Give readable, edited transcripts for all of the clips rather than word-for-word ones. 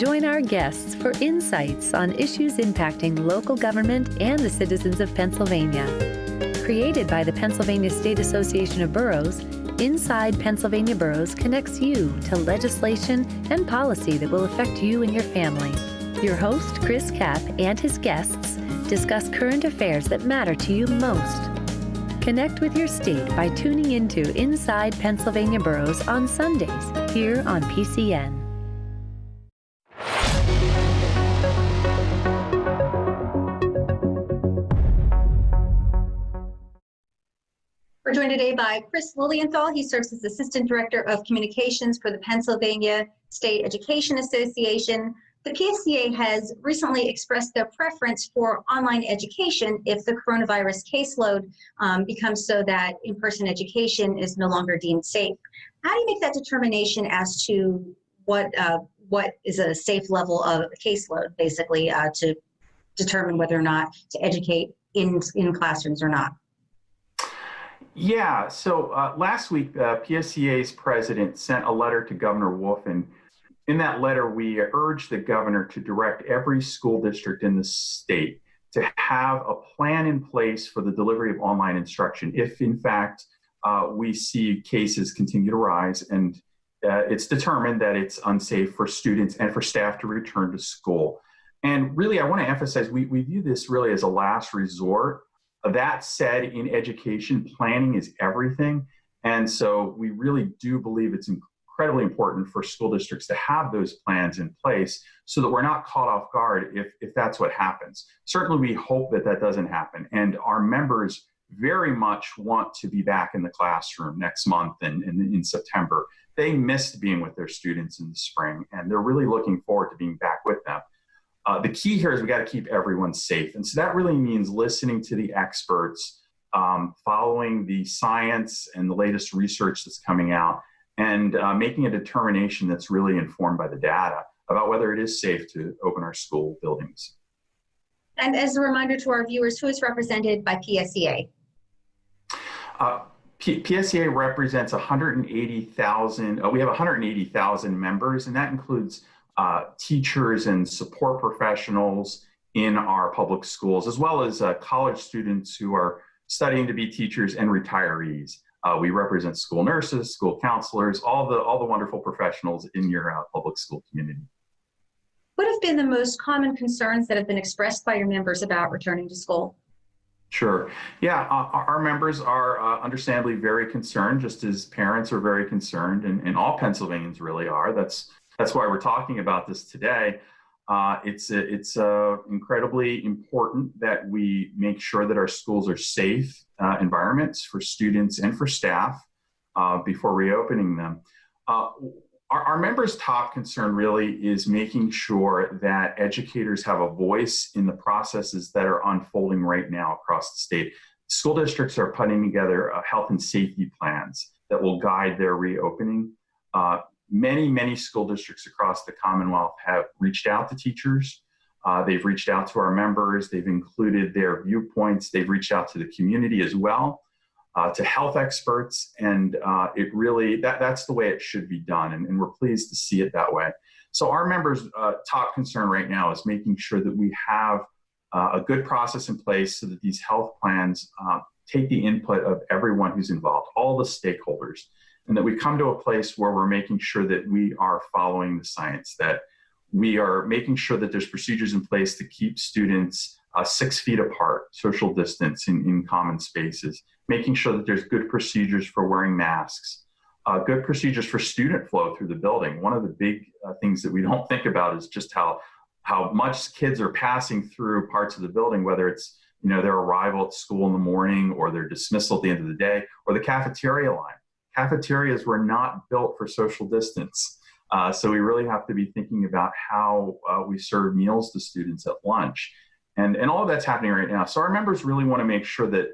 Join our guests for insights on issues impacting local government and the citizens of Pennsylvania. Created by the Pennsylvania State Association of Boroughs, Inside Pennsylvania Boroughs connects you to legislation and policy that will affect you and your family. Your host, Chris Kapp, and his guests discuss current affairs that matter to you most. Connect with your state by tuning into Inside Pennsylvania Boroughs on Sundays here on PCN. We're joined today by Chris Lilienthal. He serves as Assistant Director of Communications for the Pennsylvania State Education Association. The PSEA has recently expressed their preference for online education if the coronavirus caseload becomes so that in-person education is no longer deemed safe. How do you make that determination as to what is a safe level of caseload, basically, to determine whether or not to educate in classrooms or not? Yeah, so last week, PSEA's president sent a letter to Governor Wolf, and in that letter, we urged the governor to direct every school district in the state to have a plan in place for the delivery of online instruction if, in fact, we see cases continue to rise and it's determined that it's unsafe for students and for staff to return to school. And really, I want to emphasize, we view this really as a last resort. That said, in education, planning is everything. And so we really do believe it's incredibly important for school districts to have those plans in place so that we're not caught off guard if that's what happens. Certainly, we hope that that doesn't happen. And our members very much want to be back in the classroom next month and in September. They missed being with their students in the spring, and they're really looking forward to being back with them. The key here is we got to keep everyone safe. And so that really means listening to the experts, following the science and the latest research that's coming out, and making a determination that's really informed by the data about whether it is safe to open our school buildings. And as a reminder to our viewers, who is represented by PSEA? PSEA represents 180,000, we have 180,000 members, and that includes teachers and support professionals in our public schools, as well as college students who are studying to be teachers and retirees. We represent school nurses, school counselors, all the wonderful professionals in your public school community. What have been the most common concerns that have been expressed by your members about returning to school? Sure. Yeah, our members are understandably very concerned, just as parents are very concerned, and all Pennsylvanians really are. That's why we're talking about this today. It's incredibly important that we make sure that our schools are safe environments for students and for staff before reopening them. Our members' top concern really is making sure that educators have a voice in the processes that are unfolding right now across the state. School districts are putting together health and safety plans that will guide their reopening. Many school districts across the Commonwealth have reached out to teachers. They've reached out to our members. They've included their viewpoints. They've reached out to the community as well, to health experts. And it really, that's the way it should be done. And we're pleased to see it that way. So our members' top concern right now is making sure that we have a good process in place so that these health plans take the input of everyone who's involved, all the stakeholders, and that we come to a place where we're making sure that we are following the science, that we are making sure that there's procedures in place to keep students 6 feet apart, social distance in common spaces, making sure that there's good procedures for wearing masks, good procedures for student flow through the building. One of the big things that we don't think about is just how much kids are passing through parts of the building, whether it's their arrival at school in the morning or their dismissal at the end of the day, or the cafeteria line. Cafeterias were not built for social distance. So we really have to be thinking about how we serve meals to students at lunch. And all of that's happening right now. So our members really want to make sure that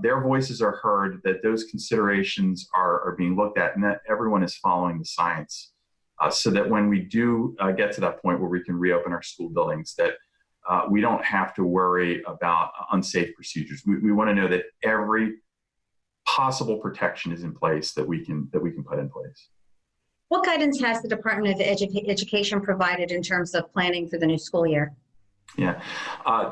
their voices are heard, that those considerations are being looked at, and that everyone is following the science so that when we do get to that point where we can reopen our school buildings, that we don't have to worry about unsafe procedures. We want to know that every possible protection is in place that we can put in place. What guidance has the Department of Education provided in terms of planning for the new school year? Yeah,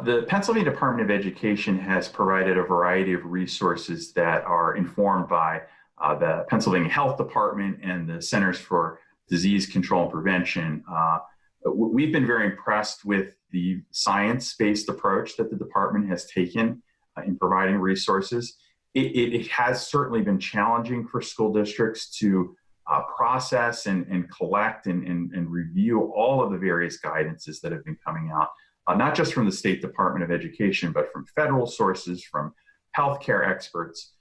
the Pennsylvania Department of Education has provided a variety of resources that are informed by the Pennsylvania Health Department and the Centers for Disease Control and Prevention. We've been very impressed with the science-based approach that the department has taken in providing resources. It has certainly been challenging for school districts to process and collect and review all of the various guidances that have been coming out. Not just from the State Department of Education, but from federal sources, from healthcare experts.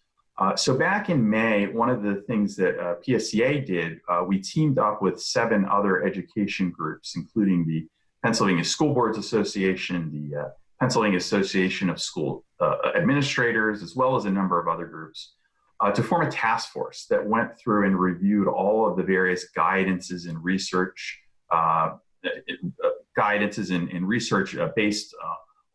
So back in May, one of the things that PSEA did, we teamed up with 7 other education groups, including the Pennsylvania School Boards Association, the Pennsylvania Association of School Administrators, as well as a number of other groups, to form a task force that went through and reviewed all of the various guidances and research research based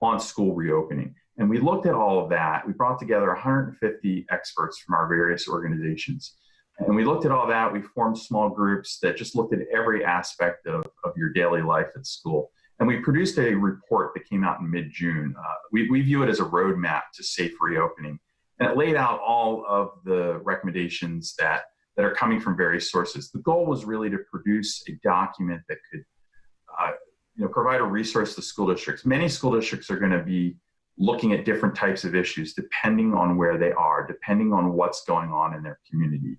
on school reopening. And we looked at all of that. We brought together 150 experts from our various organizations. And we looked at all that. We formed small groups that just looked at every aspect of your daily life at school. And we produced a report that came out in mid-June. We view it as a roadmap to safe reopening. And it laid out all of the recommendations that are coming from various sources. The goal was really to produce a document that could provide a resource to school districts. Many school districts are going to be looking at different types of issues depending on where they are, depending on what's going on in their community.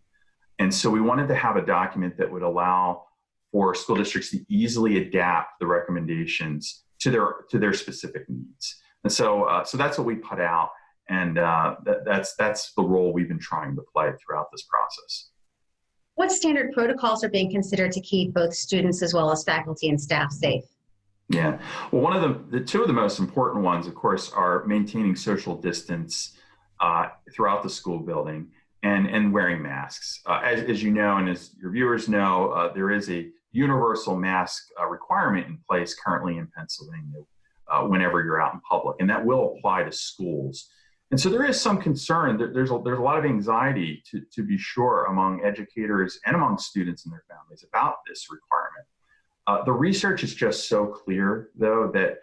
And so we wanted to have a document that would allow for school districts to easily adapt the recommendations to their specific needs. And so that's what we put out, and that's the role we've been trying to play throughout this process. What standard protocols are being considered to keep both students as well as faculty and staff safe? Yeah, well, one of the two of the most important ones, of course, are maintaining social distance throughout the school building and wearing masks. As you know, and as your viewers know, there is a universal mask requirement in place currently in Pennsylvania whenever you're out in public, and that will apply to schools. And so there is some concern. There's a lot of anxiety, to be sure, among educators and among students and their families about this requirement. The research is just so clear, though, that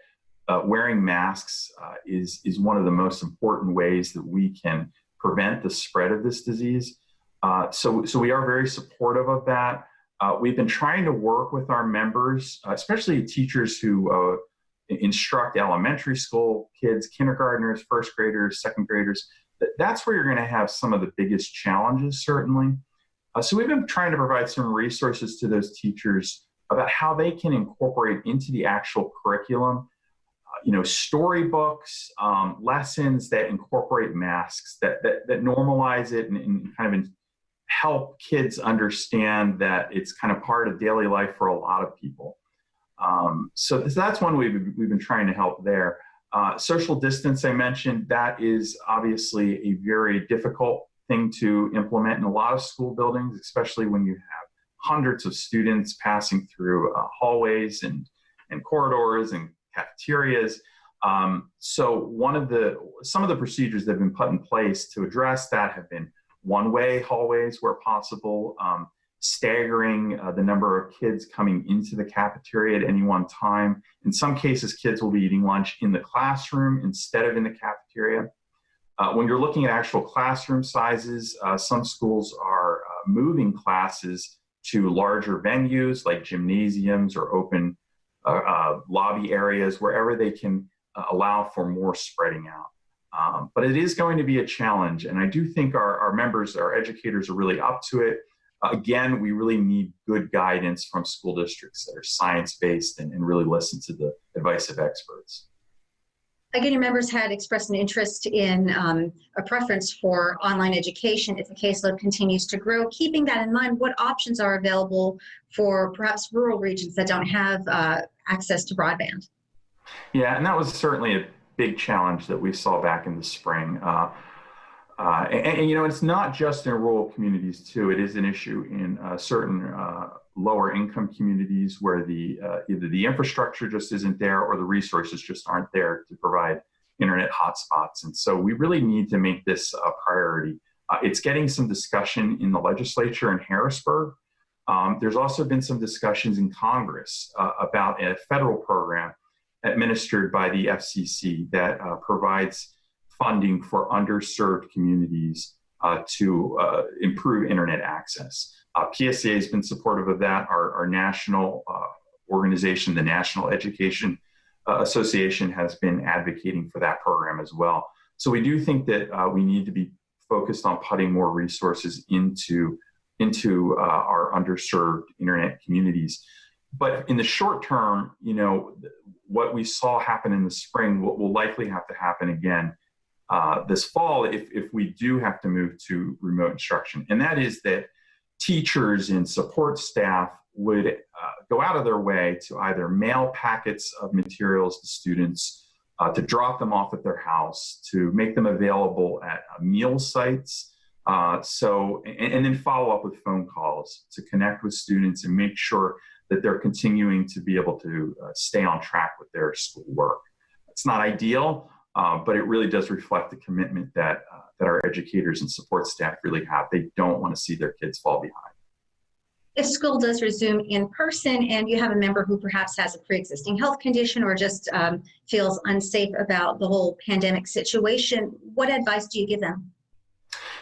wearing masks is one of the most important ways that we can prevent the spread of this disease. So we are very supportive of that. We've been trying to work with our members, especially teachers who instruct elementary school kids, kindergartners, first graders, second graders. That's where you're going to have some of the biggest challenges, certainly. So we've been trying to provide some resources to those teachers about how they can incorporate into the actual curriculum, storybooks, lessons that incorporate masks, that normalize it and kind of help kids understand that it's kind of part of daily life for a lot of people. So that's one we've been trying to help there. Social distance, I mentioned, that is obviously a very difficult thing to implement in a lot of school buildings, especially when you have hundreds of students passing through hallways and corridors and cafeterias. So some of the procedures that have been put in place to address that have been one-way hallways where possible, staggering the number of kids coming into the cafeteria at any one time. In some cases, kids will be eating lunch in the classroom instead of in the cafeteria. When you're looking at actual classroom sizes, some schools are moving classes to larger venues like gymnasiums or open lobby areas, wherever they can allow for more spreading out. But it is going to be a challenge, and I do think our members, our educators, are really up to it. Again, we really need good guidance from school districts that are science-based and really listen to the advice of experts. Again, your members had expressed an interest in a preference for online education if the caseload continues to grow. Keeping that in mind, what options are available for perhaps rural regions that don't have access to broadband? Yeah, and that was certainly a big challenge that we saw back in the spring. It's not just in rural communities too. It is an issue in certain lower income communities where either the infrastructure just isn't there or the resources just aren't there to provide internet hotspots. And so we really need to make this a priority. It's getting some discussion in the legislature in Harrisburg. There's also been some discussions in Congress about a federal program administered by the FCC that provides funding for underserved communities to improve internet access. PSEA has been supportive of that. Our national organization, the National Education Association, has been advocating for that program as well. So we do think that we need to be focused on putting more resources into our underserved internet communities. But in the short term, what we saw happen in the spring will likely have to happen again this fall if we do have to move to remote instruction. And that is that teachers and support staff would go out of their way to either mail packets of materials to students, to drop them off at their house, to make them available at meal sites, and then follow up with phone calls to connect with students and make sure that they're continuing to be able to stay on track with their school work. It's not ideal, but it really does reflect the commitment that our educators and support staff really have. They don't want to see their kids fall behind. If school does resume in person and you have a member who perhaps has a pre-existing health condition or just feels unsafe about the whole pandemic situation, what advice do you give them?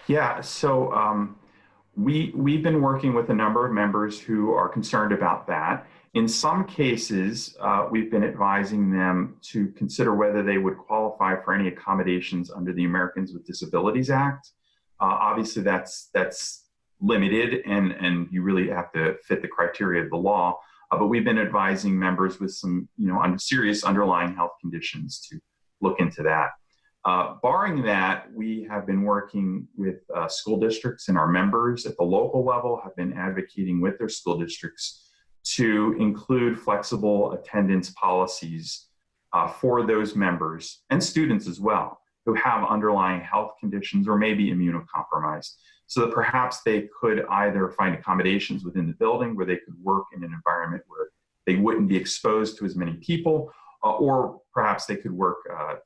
Yeah, so we've been working with a number of members who are concerned about that. In some cases, we've been advising them to consider whether they would qualify for any accommodations under the Americans with Disabilities Act. Obviously, that's limited, and you really have to fit the criteria of the law. But we've been advising members with some, serious underlying health conditions to look into that. Barring that, we have been working with school districts, and our members at the local level have been advocating with their school districts to include flexible attendance policies for those members and students as well who have underlying health conditions or maybe immunocompromised, so that perhaps they could either find accommodations within the building where they could work in an environment where they wouldn't be exposed to as many people, or perhaps they could work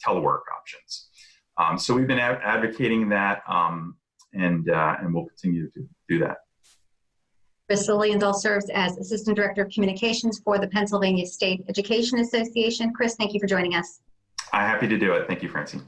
telework options. So we've been advocating that, and we'll continue to do that. Chris Lilienthal serves as Assistant Director of Communications for the Pennsylvania State Education Association. Chris, thank you for joining us. I'm happy to do it. Thank you, Francine.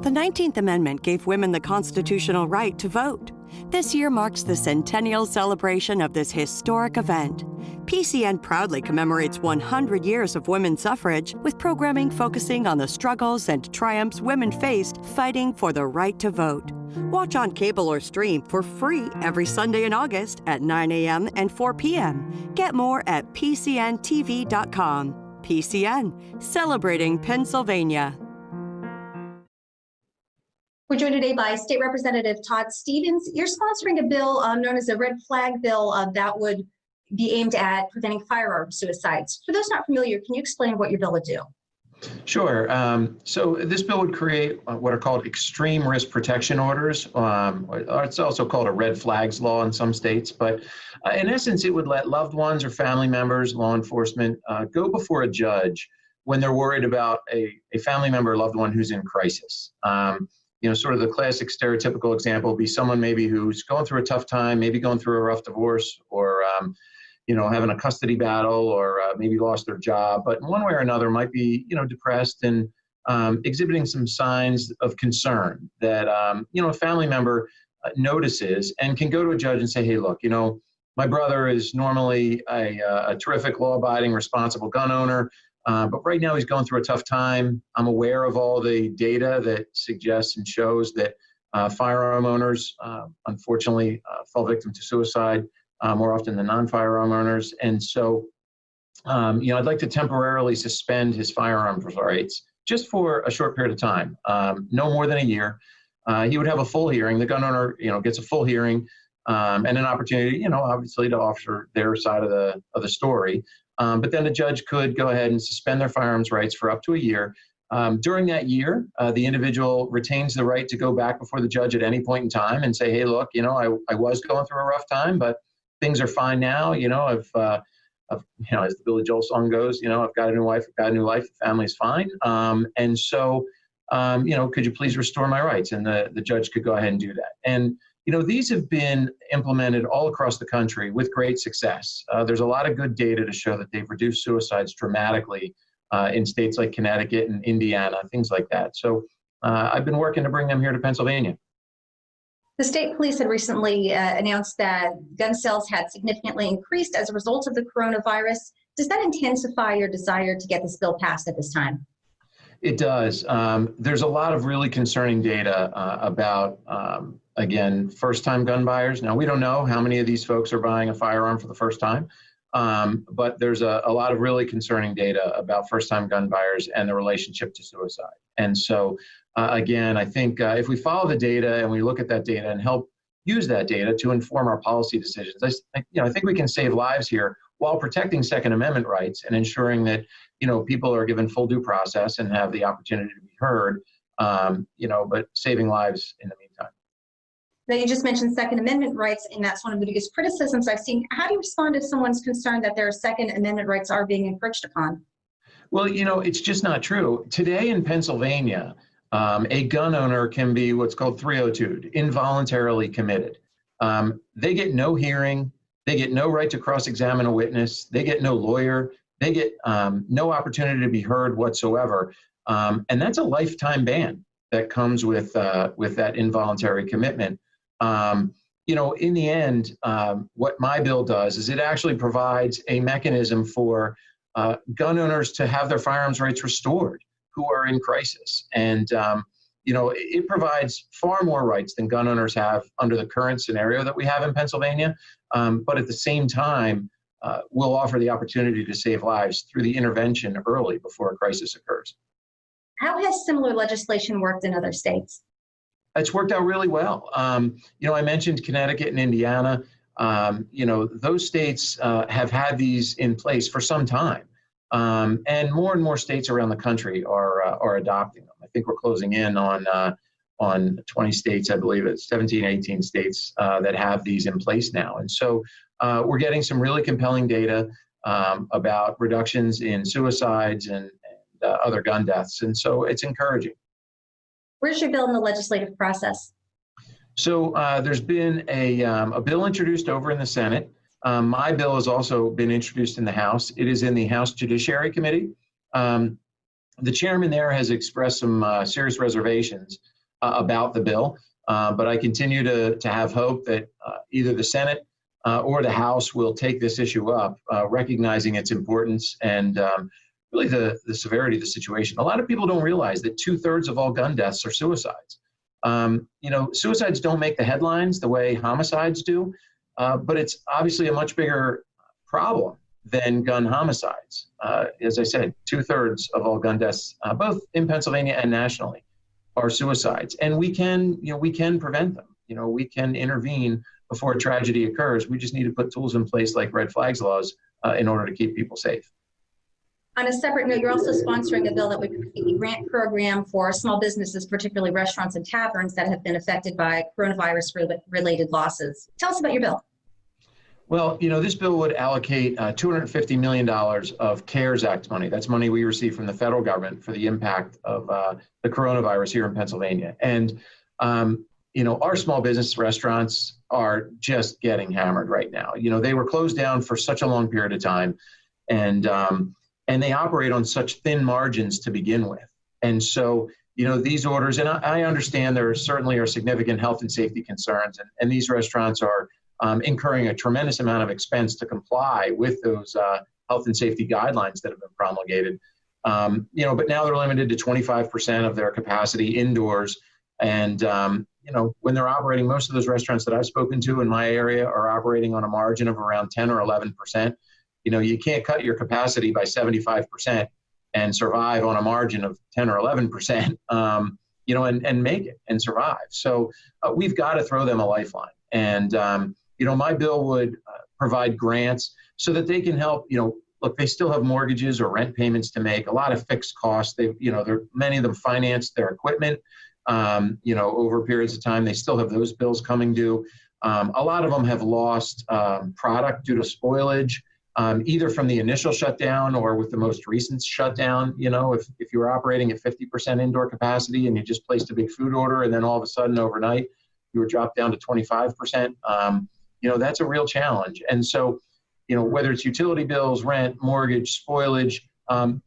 The 19th Amendment gave women the constitutional right to vote. This year marks the centennial celebration of this historic event. PCN proudly commemorates 100 years of women's suffrage with programming focusing on the struggles and triumphs women faced fighting for the right to vote. Watch on cable or stream for free every Sunday in August at 9 a.m. and 4 p.m. Get more at pcntv.com. PCN, celebrating Pennsylvania. We're joined today by State Representative Todd Stevens. You're sponsoring a bill known as a red flag bill that would be aimed at preventing firearm suicides. For those not familiar, can you explain what your bill would do? Sure. So this bill would create what are called extreme risk protection orders. It's also called a red flags law in some states. But in essence, it would let loved ones or family members, law enforcement, go before a judge when they're worried about a family member or loved one who's in crisis. Sort of the classic stereotypical example would be someone maybe who's going through a tough time, maybe going through a rough divorce, or having a custody battle, or maybe lost their job, but in one way or another might be depressed and exhibiting some signs of concern that a family member notices and can go to a judge and say, hey, look, my brother is normally a terrific, law-abiding, responsible gun owner. But right now he's going through a tough time. I'm aware of all the data that suggests and shows that firearm owners, unfortunately, fall victim to suicide more often than non-firearm owners. And so, I'd like to temporarily suspend his firearms rights just for a short period of time, no more than a year. He would have a full hearing. The gun owner, gets a full hearing and an opportunity, obviously, to offer their side of the story. But then the judge could go ahead and suspend their firearms rights for up to a year. During that year, the individual retains the right to go back before the judge at any point in time and say, hey, look, I was going through a rough time, but things are fine now. I've as the Billy Joel song goes, I've got a new wife, I've got a new life, the family's fine. And so, could you please restore my rights? And the judge could go ahead and do that. And these have been implemented all across the country with great success. There's a lot of good data to show that they've reduced suicides dramatically in states like Connecticut and Indiana, things like that. So I've been working to bring them here to Pennsylvania. The state police had recently announced that gun sales had significantly increased as a result of the coronavirus. Does that intensify your desire to get this bill passed at this time? It does. There's a lot of really concerning data about, again, first-time gun buyers. Now, we don't know how many of these folks are buying a firearm for the first time, but there's a lot of really concerning data about first-time gun buyers and the relationship to suicide. And so, again, I think if we follow the data and we look at that data and help use that data to inform our policy decisions, I think we can save lives here while protecting Second Amendment rights and ensuring that people are given full due process and have the opportunity to be heard, but saving lives in the meantime. Now, you just mentioned Second Amendment rights, and that's one of the biggest criticisms I've seen. How do you respond if someone's concerned that their Second Amendment rights are being infringed upon? Well, it's just not true. Today in Pennsylvania, a gun owner can be what's called 302'd, involuntarily committed. They get no hearing. They get no right to cross-examine a witness. They get no lawyer. They get no opportunity to be heard whatsoever. And that's a lifetime ban that comes with that involuntary commitment. In the end, what my bill does is it actually provides a mechanism for gun owners to have their firearms rights restored who are in crisis. And, it provides far more rights than gun owners have under the current scenario that we have in Pennsylvania. But at the same time, will offer the opportunity to save lives through the intervention early before a crisis occurs. How has similar legislation worked in other states? It's worked out really well. I mentioned Connecticut and Indiana. Those states have had these in place for some time. And more states around the country are adopting them. I think we're closing in on 20 states, I believe it's 17, 18 states that have these in place now. And so we're getting some really compelling data about reductions in suicides and other gun deaths. And so it's encouraging. Where's your bill in the legislative process? So there's been a bill introduced over in the Senate. My bill has also been introduced in the House. It is in the House Judiciary Committee. The chairman there has expressed some serious reservations about the bill, but I continue to have hope that either the Senate or the House will take this issue up, recognizing its importance and really the severity of the situation. A lot of people don't realize that 2/3 of all gun deaths are suicides. Suicides don't make the headlines the way homicides do, but it's obviously a much bigger problem than gun homicides. As I said, 2/3 of all gun deaths, both in Pennsylvania and nationally, are suicides. And we can prevent them. We can intervene before a tragedy occurs. We just need to put tools in place like red flags laws in order to keep people safe. On a separate note, you're also sponsoring a bill that would create a grant program for small businesses, particularly restaurants and taverns that have been affected by coronavirus-related losses. Tell us about your bill. Well, this bill would allocate $250 million of CARES Act money. That's money we receive from the federal government for the impact of the coronavirus here in Pennsylvania. And, our small business restaurants are just getting hammered right now. They were closed down for such a long period of time, and they operate on such thin margins to begin with. And so, these orders, and I understand there certainly are significant health and safety concerns, and these restaurants are incurring a tremendous amount of expense to comply with those health and safety guidelines that have been promulgated. But now they're limited to 25% of their capacity indoors. And, when they're operating, most of those restaurants that I've spoken to in my area are operating on a margin of around 10 or 11%. You can't cut your capacity by 75% and survive on a margin of 10 or 11%, and make it and survive. So we've got to throw them a lifeline. And, my bill would provide grants so that they can help, look, they still have mortgages or rent payments to make, a lot of fixed costs. Many of them finance their equipment, over periods of time. They still have those bills coming due. A lot of them have lost product due to spoilage, either from the initial shutdown or with the most recent shutdown. If you were operating at 50% indoor capacity and you just placed a big food order and then all of a sudden overnight, you were dropped down to 25%, that's a real challenge. And so, whether it's utility bills, rent, mortgage, spoilage,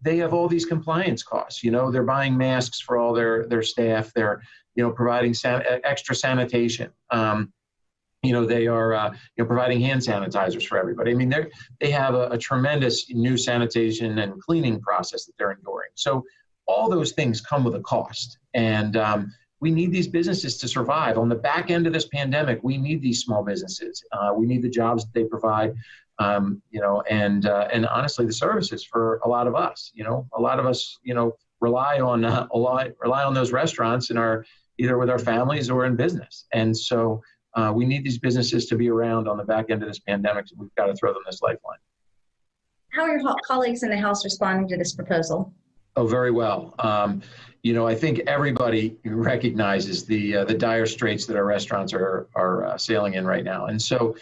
they have all these compliance costs. They're buying masks for all their staff. They're, providing extra sanitation. They are, providing hand sanitizers for everybody. I mean, they have a tremendous new sanitation and cleaning process that they're enduring. So all those things come with a cost. And we need these businesses to survive. On the back end of this pandemic, we need these small businesses. We need the jobs that they provide, and honestly, the services for a lot of us. A lot of us, rely on those restaurants and are either with our families or in business. And so we need these businesses to be around on the back end of this pandemic. So we've got to throw them this lifeline. How are your colleagues in the House responding to this proposal? Oh, very well. I think everybody recognizes the dire straits that our restaurants are sailing in right now. And so,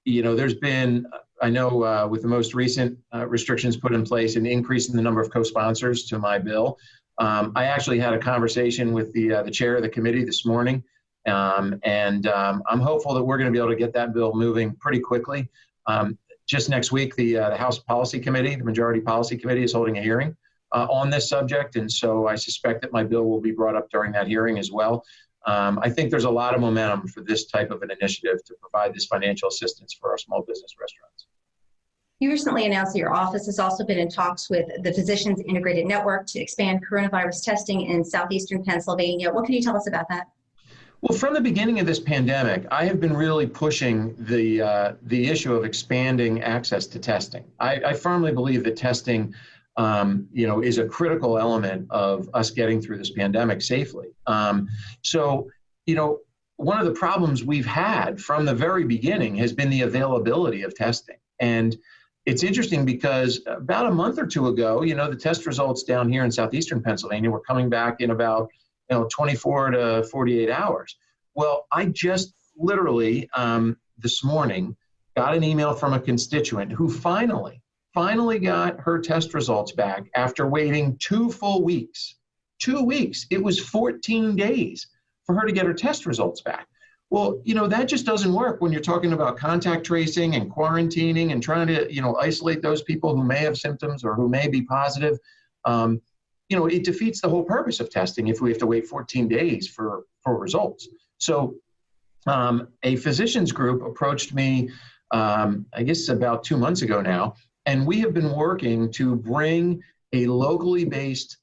there's been, I know with the most recent restrictions put in place, an increase in the number of co-sponsors to my bill. I actually had a conversation with the chair of the committee this morning, and I'm hopeful that we're going to be able to get that bill moving pretty quickly. Just next week, the House Policy Committee, the Majority Policy Committee, is holding a hearing on this subject, and so I suspect that my bill will be brought up during that hearing as well. I think there's a lot of momentum for this type of an initiative to provide this financial assistance for our small business restaurants. You recently announced that your office has also been in talks with the Physicians Integrated Network to expand coronavirus testing in Southeastern Pennsylvania. What can you tell us about that? Well, from the beginning of this pandemic, I have been really pushing the issue of expanding access to testing. I firmly believe that testing, is a critical element of us getting through this pandemic safely. So, one of the problems we've had from the very beginning has been the availability of testing. And it's interesting because about a month or two ago, the test results down here in Southeastern Pennsylvania were coming back in about 24 to 48 hours. Well, I just literally this morning got an email from a constituent who finally got her test results back after waiting 2 full weeks. 2 weeks. It was 14 days for her to get her test results back. Well, that just doesn't work when you're talking about contact tracing and quarantining and trying to, isolate those people who may have symptoms or who may be positive. It defeats the whole purpose of testing if we have to wait 14 days for results. So a physicians group approached me, I guess about 2 months ago now, and we have been working to bring a locally based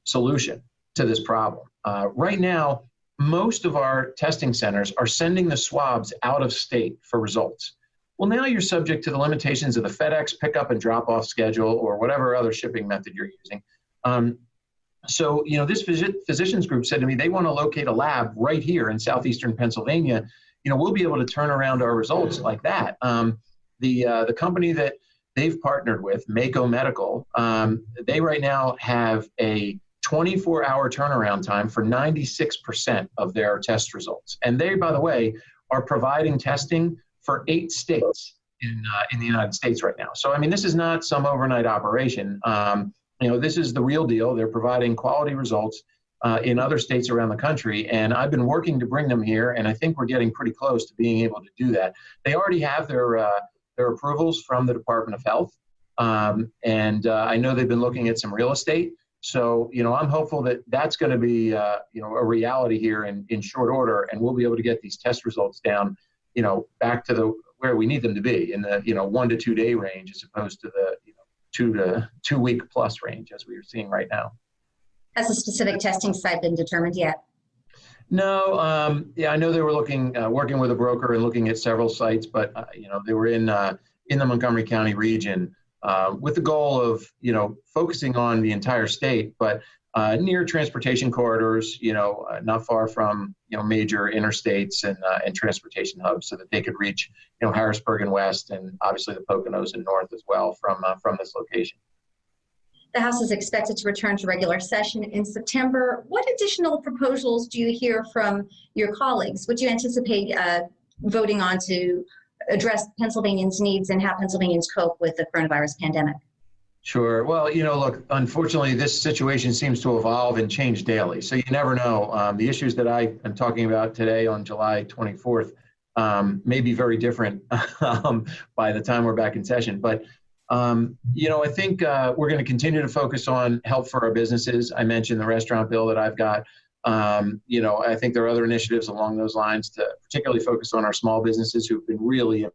solution to this problem. Right now, most of our testing centers are sending the swabs out of state for results. Well, now you're subject to the limitations of the FedEx pickup and drop off schedule or whatever other shipping method you're using. So, this physicians group said to me, they want to locate a lab right here in Southeastern Pennsylvania. We'll be able to turn around our results like that. The company that they've partnered with, Mako Medical, they right now have a 24-hour turnaround time for 96% of their test results. And they, by the way, are providing testing for 8 states in the United States right now. So, this is not some overnight operation. This is the real deal. They're providing quality results in other states around the country. And I've been working to bring them here, and I think we're getting pretty close to being able to do that. They already have their approvals from the Department of Health. And I know they've been looking at some real estate. So, I'm hopeful that that's going to be, a reality here in short order, and we'll be able to get these test results down, back to where we need them to be in the, 1 to 2 day range, as opposed to the, 2 to 2 week plus range, as we are seeing right now. Has a specific testing site been determined yet? No, I know they were working with a broker and looking at several sites, but, they were in the Montgomery County region. With the goal of, focusing on the entire state, but near transportation corridors, not far from, major interstates and transportation hubs, so that they could reach, Harrisburg and west, and obviously the Poconos and north as well from this location. The House is expected to return to regular session in September. What additional proposals do you hear from your colleagues? Would you anticipate voting on to address Pennsylvanians' needs and how Pennsylvanians cope with the coronavirus pandemic? Sure. Well, look, unfortunately, this situation seems to evolve and change daily. So you never know. The issues that I am talking about today on July 24th may be very different by the time we're back in session. But, I think we're going to continue to focus on help for our businesses. I mentioned the restaurant bill that I've got. I think there are other initiatives along those lines to particularly focus on our small businesses who've been really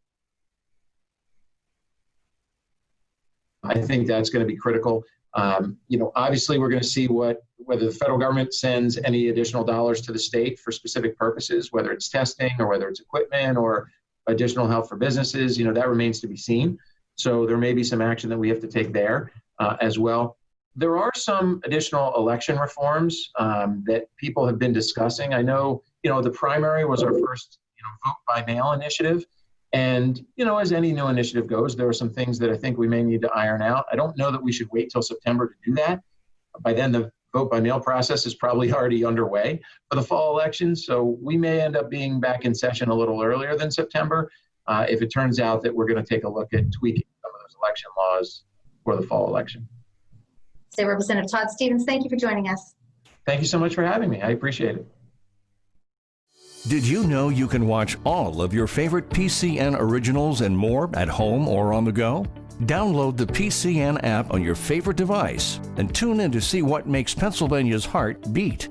I think that's going to be critical. Obviously, we're going to see whether the federal government sends any additional dollars to the state for specific purposes, whether it's testing or whether it's equipment or additional help for businesses. That remains to be seen. So there may be some action that we have to take there as well. There are some additional election reforms that people have been discussing. I know, the primary was our first, vote by mail initiative. And, as any new initiative goes, there are some things that I think we may need to iron out. I don't know that we should wait till September to do that. By then, the vote by mail process is probably already underway for the fall election. So we may end up being back in session a little earlier than September if it turns out that we're going to take a look at tweaking some of those election laws for the fall election. State Representative Todd Stevens, thank you for joining us. Thank you so much for having me. I appreciate it. Did you know you can watch all of your favorite PCN originals and more at home or on the go? Download the PCN app on your favorite device and tune in to see what makes Pennsylvania's heart beat.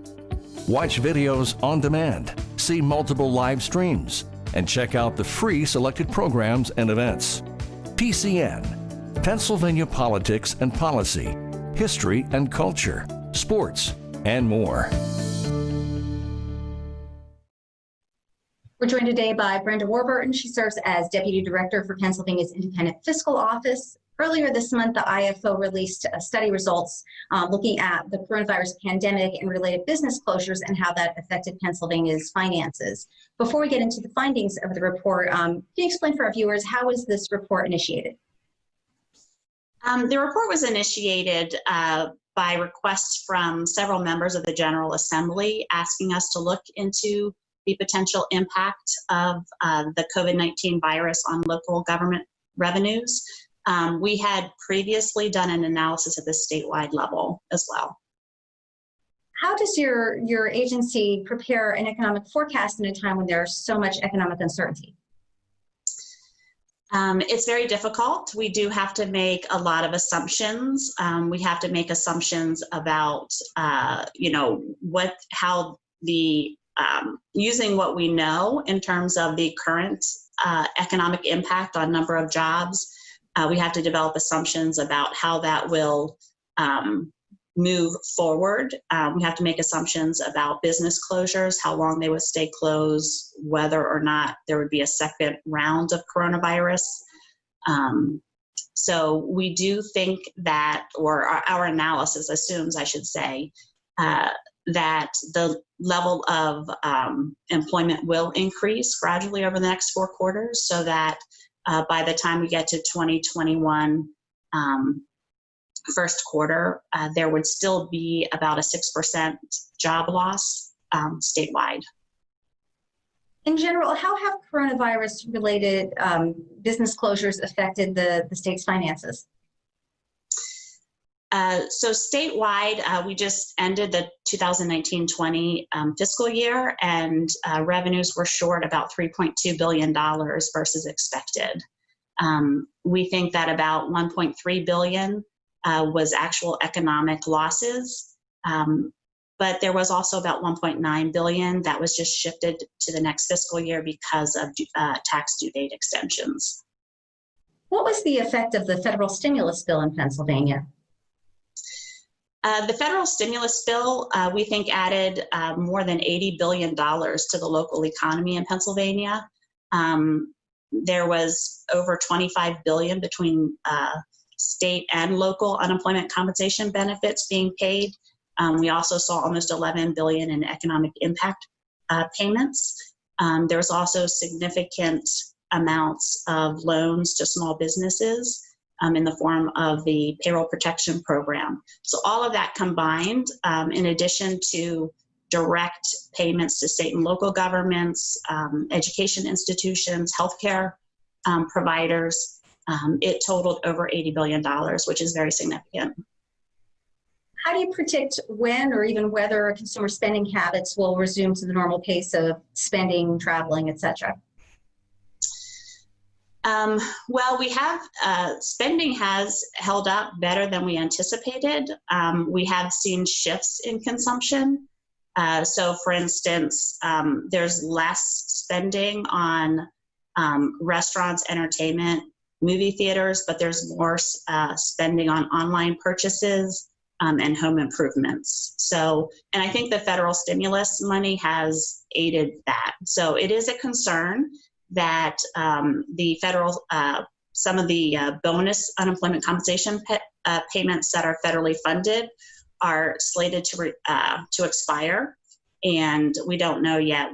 Watch videos on demand, see multiple live streams, and check out the free selected programs and events. PCN, Pennsylvania Politics and Policy, History and Culture, Sports, and more. We're joined today by Brenda Warburton. She serves as Deputy Director for Pennsylvania's Independent Fiscal Office. Earlier this month, the IFO released study results looking at the coronavirus pandemic and related business closures and how that affected Pennsylvania's finances. Before we get into the findings of the report, can you explain for our viewers, how was this report initiated? The report was initiated by requests from several members of the General Assembly asking us to look into the potential impact of the COVID-19 virus on local government revenues. We had previously done an analysis at the statewide level as well. How does your agency prepare an economic forecast in a time when there's so much economic uncertainty? It's very difficult. We do have to make a lot of assumptions. We have to make assumptions about, how the using what we know in terms of the current economic impact on number of jobs. We have to develop assumptions about how that will move forward. We have to make assumptions about business closures, how long they would stay closed, whether or not there would be a second round of coronavirus. So we do think that, or our analysis assumes, I should say, that the level of employment will increase gradually over the next 4 quarters, so that by the time we get to 2021 first quarter, there would still be about a 6% job loss statewide. In general, how have coronavirus-related business closures affected the state's finances? So statewide, we just ended the 2019-20 fiscal year, and revenues were short about $3.2 billion versus expected. We think that about $1.3 billion was actual economic losses, but there was also about $1.9 billion that was just shifted to the next fiscal year because of tax due date extensions. What was the effect of the federal stimulus bill in Pennsylvania? The federal stimulus bill, we think, added more than $80 billion to the local economy in Pennsylvania. There was over $25 billion between state and local unemployment compensation benefits being paid. We also saw almost $11 billion in economic impact payments. There was also significant amounts of loans to small businesses in the form of the payroll protection program. So all of that combined, in addition to direct payments to state and local governments, education institutions, healthcare providers, it totaled over $80 billion, which is very significant. How do you predict when or even whether consumer spending habits will resume to the normal pace of spending, traveling, et cetera? Well, we have spending has held up better than we anticipated. We have seen shifts in consumption. So, for instance, there's less spending on restaurants, entertainment, movie theaters, but there's more spending on online purchases and home improvements. So, and I think the federal stimulus money has aided that. So it is a concern that the federal, some of the bonus unemployment compensation payments that are federally funded are slated to expire, and we don't know yet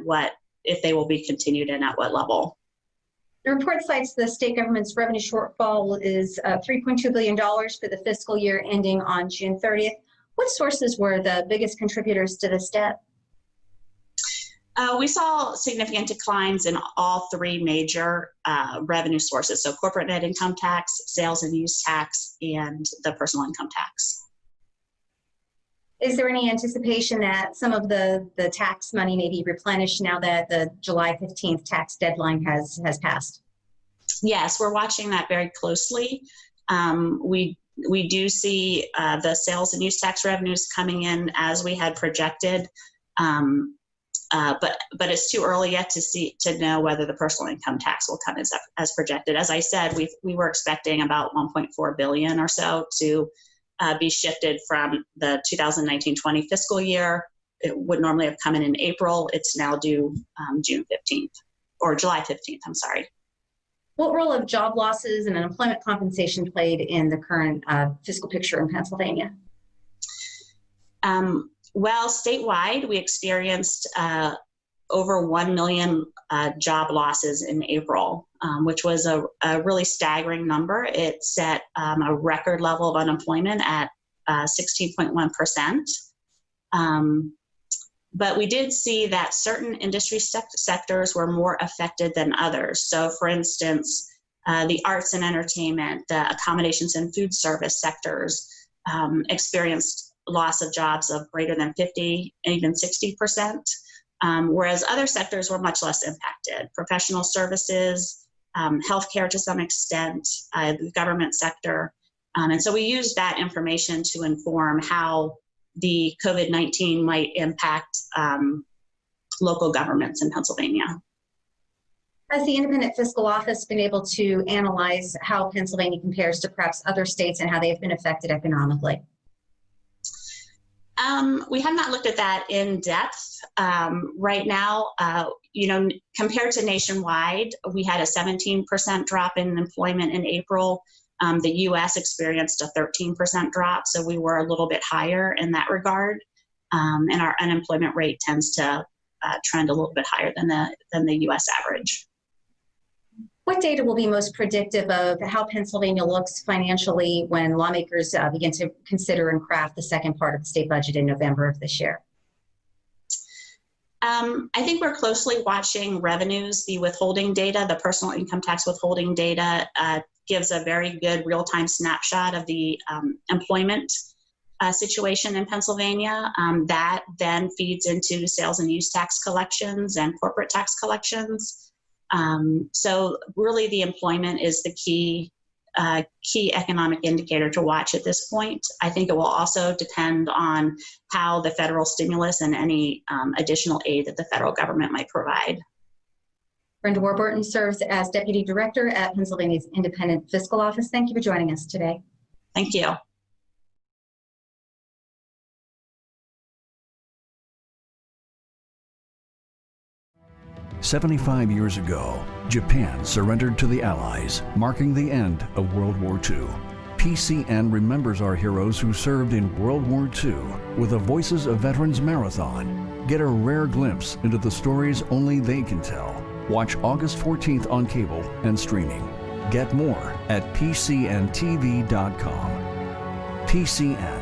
if they will be continued and at what level. The report cites the state government's revenue shortfall is $3.2 billion for the fiscal year ending on June 30th. What sources were the biggest contributors to this debt? We saw significant declines in all three major revenue sources, so corporate net income tax, sales and use tax, and the personal income tax. Is there any anticipation that some of the tax money may be replenished now that the July 15th tax deadline has passed? Yes, we're watching that very closely. We do see the sales and use tax revenues coming in as we had projected, but it's too early yet to know whether the personal income tax will come as projected. As I said, we were expecting about $1.4 billion or so to be shifted from the 2019-20 fiscal year. It would normally have come in April. It's now due June 15th, or July 15th, I'm sorry. What role have job losses and unemployment compensation played in the current fiscal picture in Pennsylvania? Well, statewide, we experienced over 1 million job losses in April, which was a really staggering number. It set a record level of unemployment at 16.1%. But we did see that certain industry sectors were more affected than others. So, for instance, the arts and entertainment, the accommodations and food service sectors experienced loss of jobs of greater than 50 and even 60%. Whereas other sectors were much less impacted. Professional services, healthcare to some extent, the government sector. And so we used that information to inform how the COVID-19 might impact local governments in Pennsylvania. Has the Independent Fiscal Office been able to analyze how Pennsylvania compares to perhaps other states and how they have been affected economically? We have not looked at that in depth. Right now, compared to nationwide, we had a 17% drop in employment in April. The U.S. experienced a 13% drop, so we were a little bit higher in that regard. And our unemployment rate tends to trend a little bit higher than the U.S. average. What data will be most predictive of how Pennsylvania looks financially when lawmakers begin to consider and craft the second part of the state budget in November of this year? I think we're closely watching revenues. The withholding data, the personal income tax withholding data, gives a very good real-time snapshot of the employment situation in Pennsylvania. That then feeds into sales and use tax collections and corporate tax collections. So really the employment is the key economic indicator to watch at this point. I think it will also depend on how the federal stimulus and any additional aid that the federal government might provide. Brenda Warburton serves as Deputy Director at Pennsylvania's Independent Fiscal Office. Thank you for joining us today. Thank you. "75 years ago, Japan surrendered to the Allies, marking the end of World War II. PCN remembers our heroes who served in World War II with a Voices of Veterans Marathon. Get a rare glimpse into the stories only they can tell. Watch August 14th on cable and streaming. Get more at PCNTV.com. PCN,